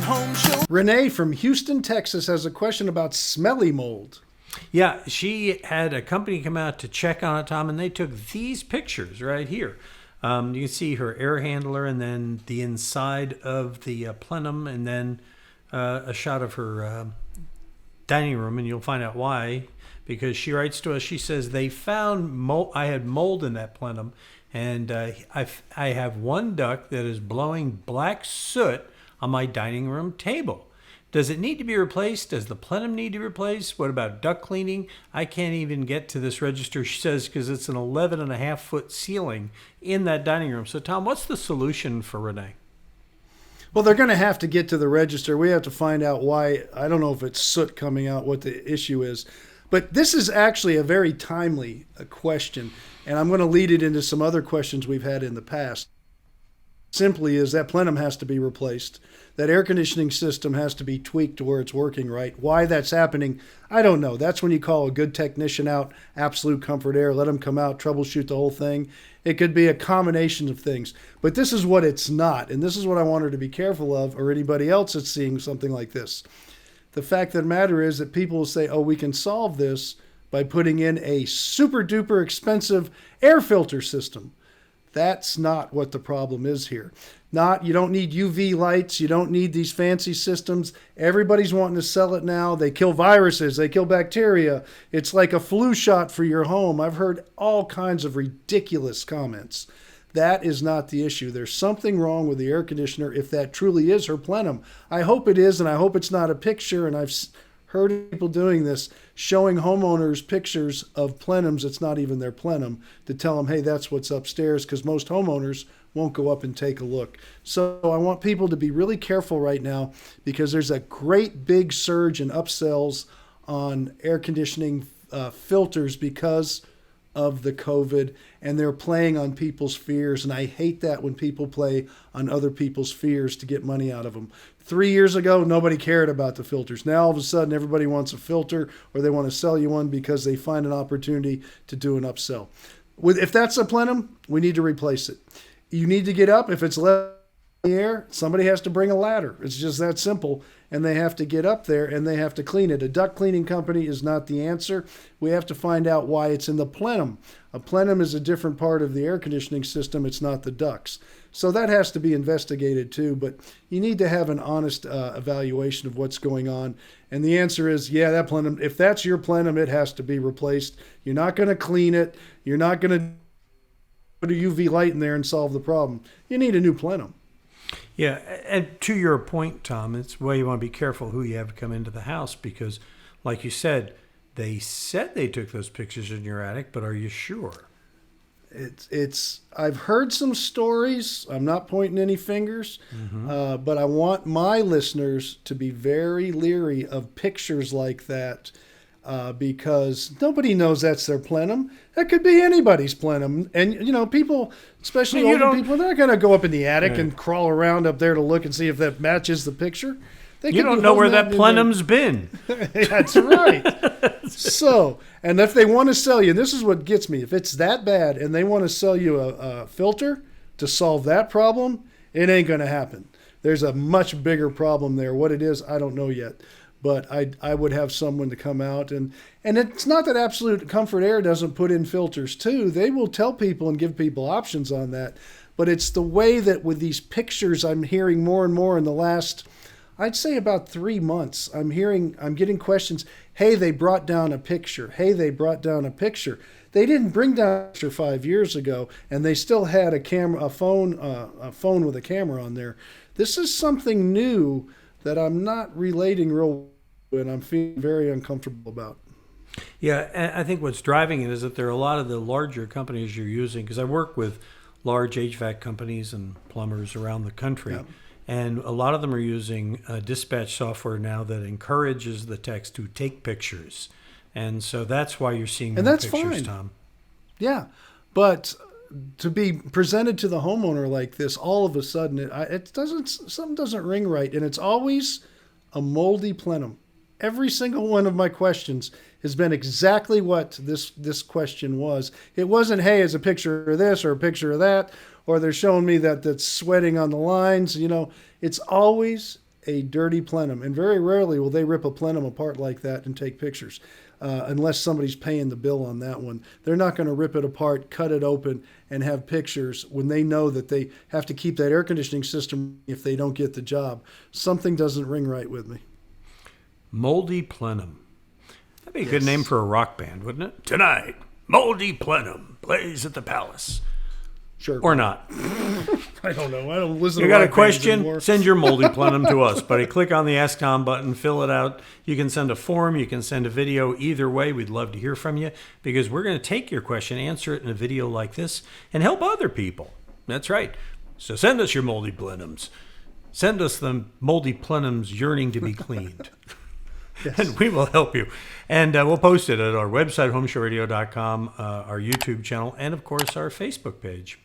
Home Show. Renee from Houston, Texas has a question about smelly mold. Yeah, she had a company come out to check on it, Tom, and they took these pictures right here. You can see her air handler and then the inside of the plenum and then a shot of her dining room, and you'll find out why. Because she writes to us, she says, they found mold. I had mold in that plenum, and I have one duct that is blowing black soot on my dining room table. Does it need to be replaced? Does the plenum need to be replaced? What about duct cleaning? I can't even get to this register, she says, because it's an 11.5-foot ceiling in that dining room. So, Tom, what's the solution for Renee? Well, they're going to have to get to the register. We have to find out why. I don't know if it's soot coming out, what the issue is. But this is actually a very timely question, and I'm going to lead it into some other questions we've had in the past. Simply is that plenum has to be replaced. That air conditioning system has to be tweaked to where it's working right. Why that's happening, I don't know. That's when you call a good technician out, Absolute Comfort Air, let them come out, troubleshoot the whole thing. It could be a combination of things. But this is what it's not, and this is what I want her to be careful of, or anybody else that's seeing something like this. The fact of the matter is that people will say, oh, we can solve this by putting in a super duper expensive air filter system. That's not what the problem is here. You don't need UV lights. You don't need these fancy systems. Everybody's wanting to sell it now. They kill viruses. They kill bacteria. It's like a flu shot for your home. I've heard all kinds of ridiculous comments. That is not the issue. There's something wrong with the air conditioner if that truly is her plenum. I hope it is, and I hope it's not a picture, and I've heard people doing this, showing homeowners pictures of plenums. It's not even their plenum, to tell them, hey, that's what's upstairs, because most homeowners won't go up and take a look. So I want people to be really careful right now, because there's a great big surge in upsells on air conditioning filters because of the COVID, and they're playing on people's fears. And I hate that when people play on other people's fears to get money out of them. 3 years ago, nobody cared about the filters. Now, all of a sudden, everybody wants a filter, or they want to sell you one because they find an opportunity to do an upsell. If that's a plenum, we need to replace it. You need to get up. If it's left in the air, somebody has to bring a ladder. It's just that simple. And they have to get up there and they have to clean it. A duct cleaning company is not the answer. We have to find out why it's in the plenum. A plenum is a different part of the air conditioning system. It's not the ducts. So that has to be investigated too. But you need to have an honest evaluation of what's going on. And the answer is, yeah, that plenum, if that's your plenum, it has to be replaced. You're not going to clean it. You're not going to put a UV light in there and solve the problem. You need a new plenum. Yeah, and to your point, Tom, it's why you want to be careful who you have to come into the house, because, like you said they took those pictures in your attic, but are you sure? I've heard some stories. I'm not pointing any fingers, but I want my listeners to be very leery of pictures like that. Because nobody knows that's their plenum. That could be anybody's plenum. And, people, especially older people, they're not going to go up in the attic and crawl around up there to look and see if that matches the picture. You don't know where that plenum's been. That's right. So, and if they want to sell you, and this is what gets me, if it's that bad and they want to sell you a filter to solve that problem, it ain't going to happen. There's a much bigger problem there. What it is, I don't know yet. But I would have someone to come out. And it's not that Absolute Comfort Air doesn't put in filters too. They will tell people and give people options on that. But it's the way that with these pictures, I'm hearing more and more in the last, I'd say about 3 months. I'm getting questions. Hey, they brought down a picture. Hey, they brought down a picture. They didn't bring down a picture 5 years ago, and they still had a phone with a camera on there. This is something new that I'm not relating real, and I'm feeling very uncomfortable about. Yeah, and I think what's driving it is that there are a lot of the larger companies you're using, because I work with large HVAC companies and plumbers around the country, and a lot of them are using dispatch software now that encourages the techs to take pictures. And so that's why you're seeing more pictures, fine. Tom. Yeah, but to be presented to the homeowner like this, all of a sudden, something doesn't ring right, and it's always a moldy plenum. Every single one of my questions has been exactly what this question was. It wasn't, hey, it's a picture of this or a picture of that, or they're showing me that that's sweating on the lines. It's always a dirty plenum, and very rarely will they rip a plenum apart like that and take pictures, unless somebody's paying the bill on that one. They're not going to rip it apart, cut it open, and have pictures when they know that they have to keep that air conditioning system if they don't get the job. Something doesn't ring right with me. Moldy Plenum. That'd be a good name for a rock band, wouldn't it? Tonight, Moldy Plenum plays at the Palace. Sure. Or not. I don't know. I don't listen You to got a rock bands question? anymore. Send your moldy plenum to us, buddy. Click on the Ask Tom button, fill it out. You can send a form, you can send a video. Either way, we'd love to hear from you because we're going to take your question, answer it in a video like this, and help other people. That's right. So send us your moldy plenums. Send us the moldy plenums yearning to be cleaned. Yes. And we will help you. And we'll post it at our website, HomeShowRadio.com, our YouTube channel, and, of course, our Facebook page.